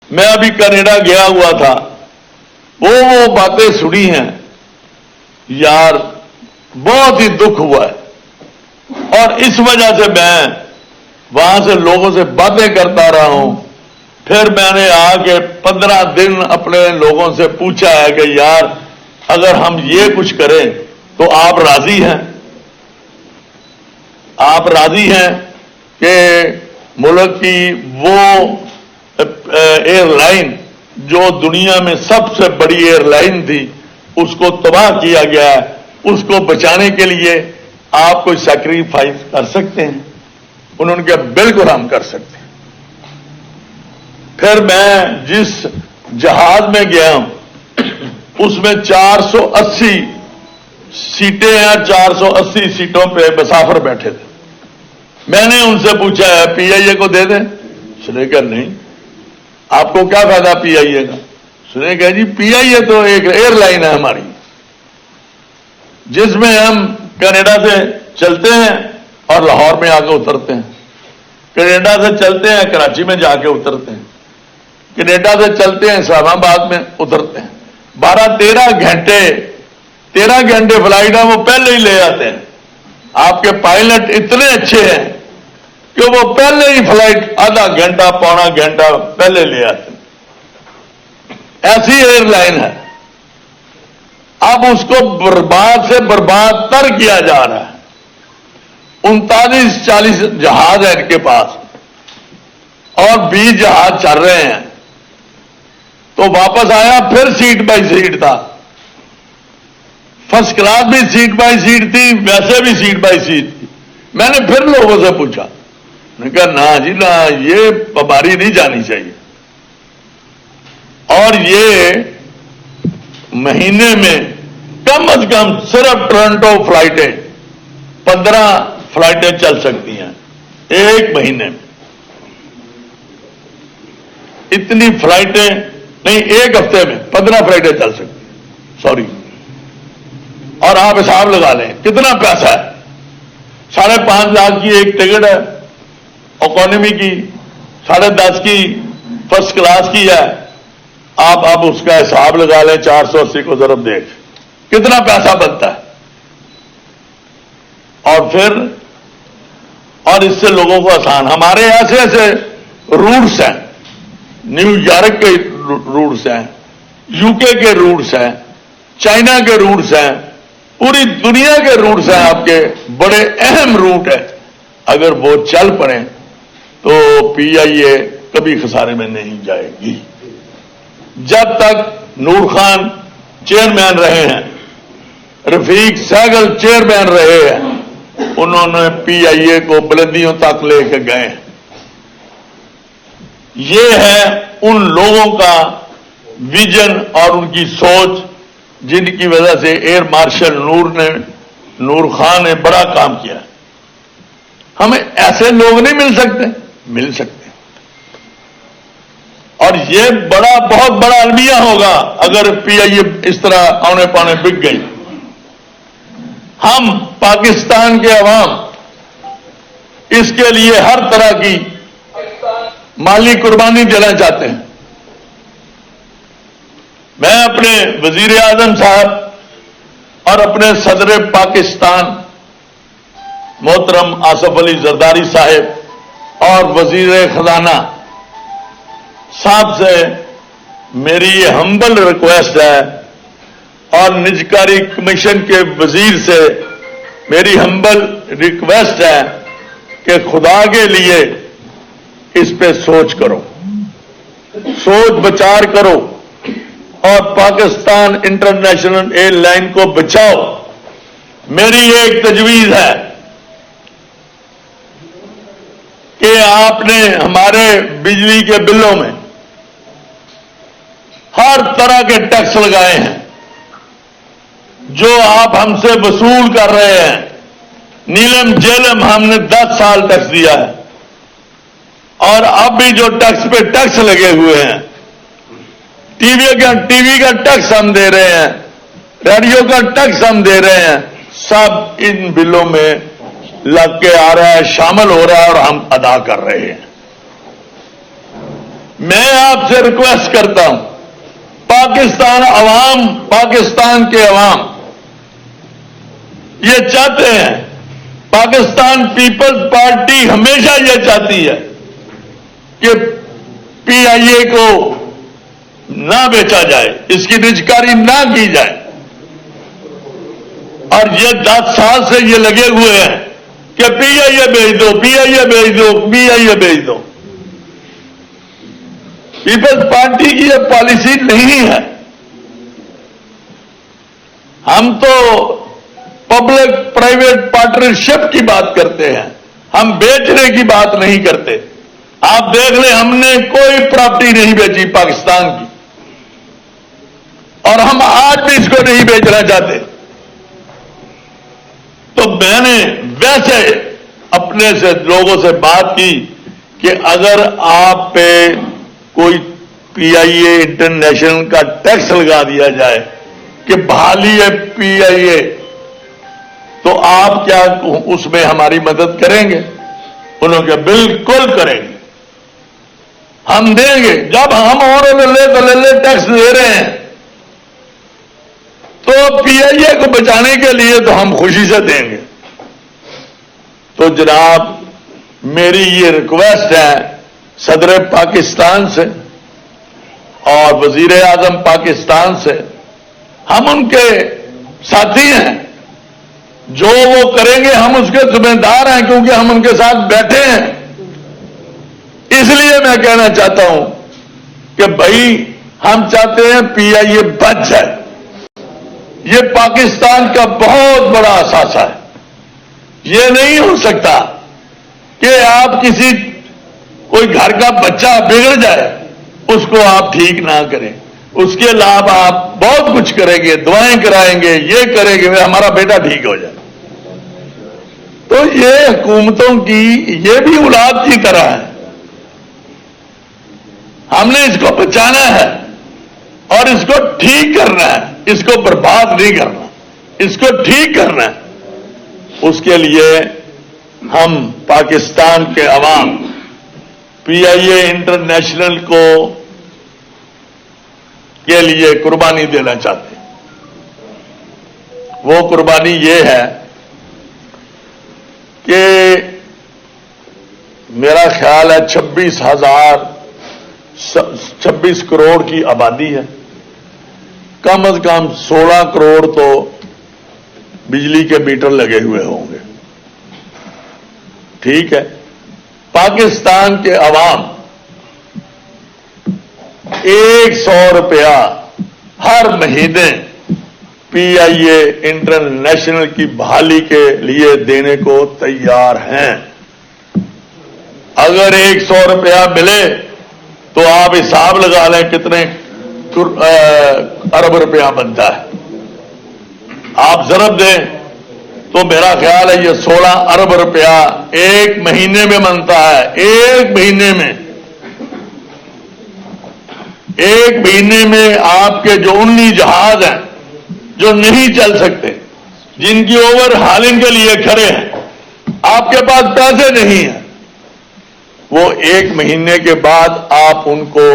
میں ابھی کینیڈا گیا ہوا تھا، وہ باتیں سنی ہیں یار، بہت ہی دکھ ہوا ہے، اور اس وجہ سے میں وہاں سے لوگوں سے باتیں کرتا رہا ہوں۔ پھر میں نے آ کے 15 دن اپنے لوگوں سے پوچھا ہے کہ یار اگر ہم یہ کچھ کریں تو آپ راضی ہیں؟ آپ راضی ہیں کہ ملک کی وہ ایئر لائن جو دنیا میں سب سے بڑی ایئر لائن تھی اس کو تباہ کیا گیا ہے، اس کو بچانے کے لیے آپ کوئی سیکریفائس کر سکتے ہیں؟ انہوں نے کہا بالکل ہم کر سکتے ہیں۔ پھر میں جس جہاز میں گیا ہوں اس میں 480 سیٹیں ہیں، 480 سیٹوں پہ مسافر بیٹھے تھے۔ میں نے ان سے پوچھا ہے پی آئی اے کو دے دیں؟ اس نے کہا نہیں، آپ کو کیا فائدہ پی آئی اے کا؟ اس نے کہا جی پی آئی اے تو ایک ایئر لائن ہے ہماری، جس میں ہم کینیڈا سے چلتے ہیں اور لاہور میں آ کے اترتے ہیں، کینیڈا سے چلتے ہیں کراچی میں جا کے اترتے ہیں، کینیڈا سے چلتے ہیں اسلام آباد میں اترتے ہیں۔ 13 گھنٹے فلائٹ ہے، وہ پہلے ہی لے آتے ہیں۔ آپ کے پائلٹ اتنے اچھے ہیں کہ وہ پہلے ہی فلائٹ آدھا گھنٹہ پونا گھنٹہ پہلے لے آتے ہیں۔ ایسی ایئر لائن ہے، اب اس کو برباد سے برباد تر کیا جا رہا ہے۔ 39-40 جہاز ہیں ان کے پاس اور 20 جہاز چل رہے ہیں، تو واپس آیا پھر سیٹ بائی سیٹ تھا، فرسٹ کلاس بھی سیٹ بائی سیٹ تھی، ویسے بھی سیٹ بائی سیٹ تھی۔ میں نے پھر لوگوں سے پوچھا، میں نے کہا نہ جی نہ، یہ ہماری نہیں جانی چاہیے، اور یہ مہینے میں کم از کم صرف ٹورنٹو فلائٹیں 15 فلائٹیں چل سکتی ہیں ایک مہینے میں، اتنی فلائٹیں نہیں، ایک ہفتے میں 15 فلائٹیں چل سکتی، سوری۔ اور آپ حساب لگا لیں کتنا پیسہ ہے، 5.5 لاکھ کی ایک ٹکٹ ہے اکانومی کی، 10.5 کی فرسٹ کلاس کی ہے، آپ اب اس کا حساب لگا لیں، 480 کو ضرب دیکھ کتنا پیسہ بنتا ہے۔ اور پھر اور اس سے لوگوں کو آسان، ہمارے ایسے ایسے روٹس ہیں، نیو یارک کے روٹس ہیں، یو کے روٹس ہیں، چائنا کے روٹس ہیں، پوری دنیا کے روٹس ہیں، آپ کے بڑے اہم روٹ ہیں۔ اگر وہ چل پڑیں تو پی آئی اے کبھی خسارے میں نہیں جائے گی۔ جب تک نور خان چیئرمین رہے ہیں، رفیق سہگل چیئرمین رہے ہیں، انہوں نے پی آئی اے کو بلندیوں تک لے کے گئے ہیں۔ یہ ہے ان لوگوں کا ویژن اور ان کی سوچ جن کی وجہ سے ایئر مارشل نور خان نے بڑا کام کیا۔ ہمیں ایسے لوگ نہیں مل سکتے؟ مل سکتے، اور یہ بہت بڑا المیہ ہوگا اگر پی آئی اے اس طرح اونے پانے بک گئی۔ ہم پاکستان کے عوام اس کے لیے ہر طرح کی مالی قربانی دینا چاہتے ہیں۔ میں اپنے وزیر اعظم صاحب اور اپنے صدر پاکستان محترم آصف علی زرداری صاحب اور وزیر خزانہ صاحب سے میری یہ ہمبل ریکویسٹ ہے، اور نجکاری کمیشن کے وزیر سے میری ہمبل ریکویسٹ ہے کہ خدا کے لیے اس پہ سوچ کرو، سوچ بچار کرو، اور پاکستان انٹرنیشنل ایئر لائن کو بچاؤ۔ میری ایک تجویز ہے کہ آپ نے ہمارے بجلی کے بلوں میں ہر طرح کے ٹیکس لگائے ہیں، جو آپ ہم سے وصول کر رہے ہیں، نیلم جیلم ہم نے 10 سال ٹیکس دیا ہے، اور اب بھی جو ٹیکس پہ ٹیکس لگے ہوئے ہیں، ٹی وی کا ٹیکس ہم دے رہے ہیں، ریڈیو کا ٹیکس ہم دے رہے ہیں، سب ان بلوں میں لگ کے آ رہا ہے، شامل ہو رہا ہے، اور ہم ادا کر رہے ہیں۔ میں آپ سے ریکویسٹ کرتا ہوں، پاکستان عوام، پاکستان کے عوام یہ چاہتے ہیں، پاکستان پیپلز پارٹی ہمیشہ یہ چاہتی ہے کہ پی آئی اے کو نہ بیچا جائے، اس کی نجکاری نہ کی جائے، اور یہ 10 سال سے یہ لگے ہوئے ہیں کہ پی آئی اے بھیج دو، پی آئی اے بھیج دو، پی آئی اے بھیج دو۔ پیپلز پارٹی کی یہ پالیسی نہیں ہے۔ ہم تو پبلک پرائیویٹ پارٹنرشپ کی بات کرتے ہیں، ہم بیچنے کی بات نہیں کرتے۔ آپ دیکھ لیں، ہم نے کوئی پراپرٹی نہیں بیچی پاکستان کی، اور ہم آج بھی اس کو نہیں بیچنا چاہتے۔ تو میں نے ویسے اپنے سے لوگوں سے بات کی کہ اگر آپ پہ کوئی پی آئی اے انٹرنیشنل کا ٹیکس لگا دیا جائے کہ بحالی ہے پی آئی اے، تو آپ کیا اس میں ہماری مدد کریں گے؟ انہوں نے بالکل کریں گے، ہم دیں گے۔ جب ہم اور لے ٹیکس دے رہے ہیں تو پی آئی اے کو بچانے کے لیے تو ہم خوشی سے دیں گے۔ تو جناب، میری یہ ریکویسٹ ہے صدر پاکستان سے اور وزیر اعظم پاکستان سے، ہم ان کے ساتھی ہیں، جو وہ کریں گے ہم اس کے ذمہ دار ہیں، کیونکہ ہم ان کے ساتھ بیٹھے ہیں۔ اس لیے میں کہنا چاہتا ہوں کہ بھائی، ہم چاہتے ہیں پی آئی اے بچ جائے۔ یہ پاکستان کا بہت بڑا اثاثہ ہے۔ یہ نہیں ہو سکتا کہ آپ کوئی گھر کا بچہ بگڑ جائے، اس کو آپ ٹھیک نہ کریں، اس کے علاوہ آپ بہت کچھ کریں گے، دعائیں کرائیں گے، یہ کریں گے ہمارا بیٹا ٹھیک ہو جائے۔ تو یہ حکومتوں کی یہ بھی اولاد کی طرح ہے، ہم نے اس کو بچانا ہے اور اس کو ٹھیک کرنا ہے، اس کو برباد نہیں کرنا، اس کو ٹھیک کرنا ہے۔ اس کے لیے ہم پاکستان کے عوام پی آئی اے انٹرنیشنل کے لیے قربانی دینا چاہتے ہیں۔ وہ قربانی یہ ہے کہ میرا خیال ہے 26 کروڑ کی آبادی ہے، کم از کم 16 کروڑ تو بجلی کے میٹر لگے ہوئے ہوں گے، ٹھیک ہے۔ پاکستان کے عوام 100 روپیہ ہر مہینے پی آئی اے انٹرنیشنل کی بحالی کے لیے دینے کو تیار ہیں۔ اگر 100 روپیہ ملے تو آپ حساب لگا لیں کتنے ارب روپیہ بنتا ہے۔ آپ ضرب دیں تو میرا خیال ہے یہ 16 ارب روپیہ ایک مہینے میں بنتا ہے۔ ایک مہینے میں آپ کے جو 19 جہاز ہیں جو نہیں چل سکتے، جن کی اوور ہالنگ کے لیے کھڑے ہیں، آپ کے پاس پیسے نہیں ہیں، وہ ایک مہینے کے بعد آپ ان کو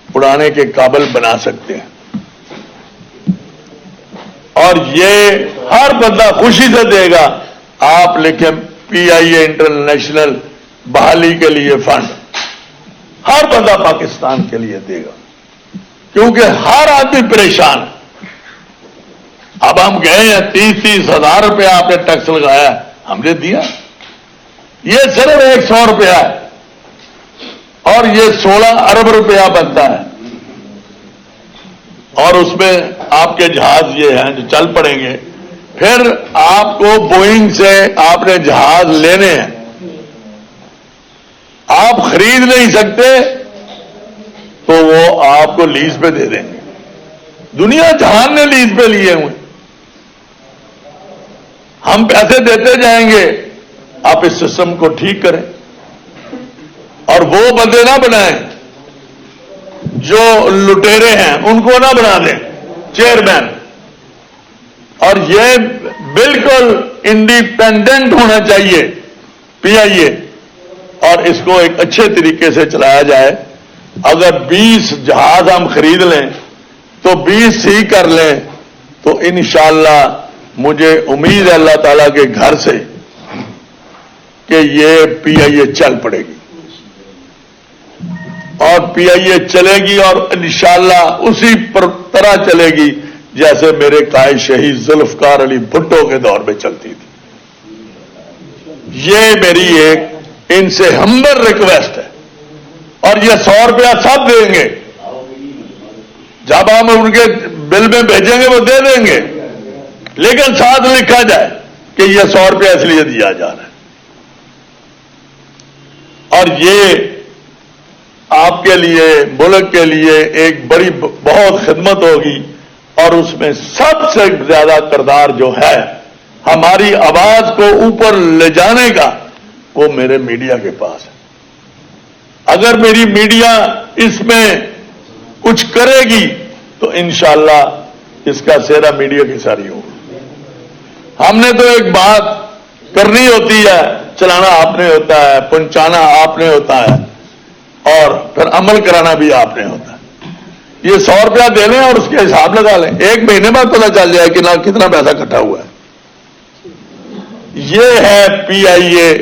اڑانے کے قابل بنا سکتے ہیں۔ اور یہ ہر بندہ خوشی سے دے گا۔ آپ لکھیں پی آئی اے انٹرنیشنل بحالی کے لیے فنڈ، ہر بندہ پاکستان کے لیے دے گا، کیونکہ ہر آدمی پریشان ہے۔ اب ہم گئے ہیں 30 ہزار روپیہ آپ نے ٹیکس لگایا، ہم نے دیا، یہ صرف 100 روپیہ ہے اور یہ 16 ارب روپیہ بنتا ہے، اور اس میں آپ کے جہاز یہ ہیں جو چل پڑیں گے۔ پھر آپ کو بوئنگ سے آپ نے جہاز لینے ہیں، آپ خرید نہیں سکتے تو وہ آپ کو لیز پہ دے دیں گے۔ دنیا جہان نے لیز پہ لیے ہوئے، ہم پیسے دیتے جائیں گے، آپ اس سسٹم کو ٹھیک کریں اور وہ بندے نہ بنائیں جو لٹیرے ہیں، ان کو نہ بنا دیں چیئرمین، اور یہ بالکل انڈیپینڈنٹ ہونا چاہیے پی آئی اے، اور اس کو ایک اچھے طریقے سے چلایا جائے اگر 20 جہاز ہم خرید لیں تو 20 ہی کر لیں تو انشاءاللہ مجھے امید ہے اللہ تعالیٰ کے گھر سے کہ یہ پی آئی اے چل پڑے گی اور پی آئی اے چلے گی اور انشاءاللہ اسی طرح چلے گی جیسے میرے قائد شہید ذوالفقار علی بھٹو کے دور میں چلتی تھی. یہ میری ایک ان سے ہمبر ریکویسٹ ہے اور یہ 100 روپیہ سب دیں گے. جب ہم ان کے بل میں بھیجیں گے وہ دے دیں گے, لیکن ساتھ لکھا جائے کہ یہ 100 روپیہ اس لیے دیا جا رہا ہے. اور یہ آپ کے لیے, ملک کے لیے ایک بڑی بہت خدمت ہوگی, اور اس میں سب سے زیادہ کردار جو ہے ہماری آواز کو اوپر لے جانے کا وہ میرے میڈیا کے پاس ہے. اگر میری میڈیا اس میں کچھ کرے گی تو انشاءاللہ اس کا سہرا میڈیا کی ساری ہوگی. ہم نے تو ایک بات کرنی ہوتی ہے, چلانا آپ نے ہوتا ہے, پہنچانا آپ نے ہوتا ہے, اور پھر عمل کرانا بھی آپ نے ہوتا ہے. یہ 100 روپیہ دے لیں اور اس کے حساب لگا لیں, 1 مہینے بعد پتہ چل جائے کہ کتنا پیسہ اکٹھا ہوا ہے. یہ ہے پی آئی اے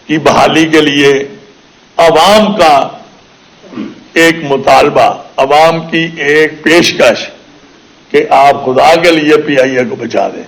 کی بحالی کے لیے عوام کا ایک مطالبہ, عوام کی ایک پیشکش کہ آپ خدا کے لیے پی آئی اے کو بچا دیں.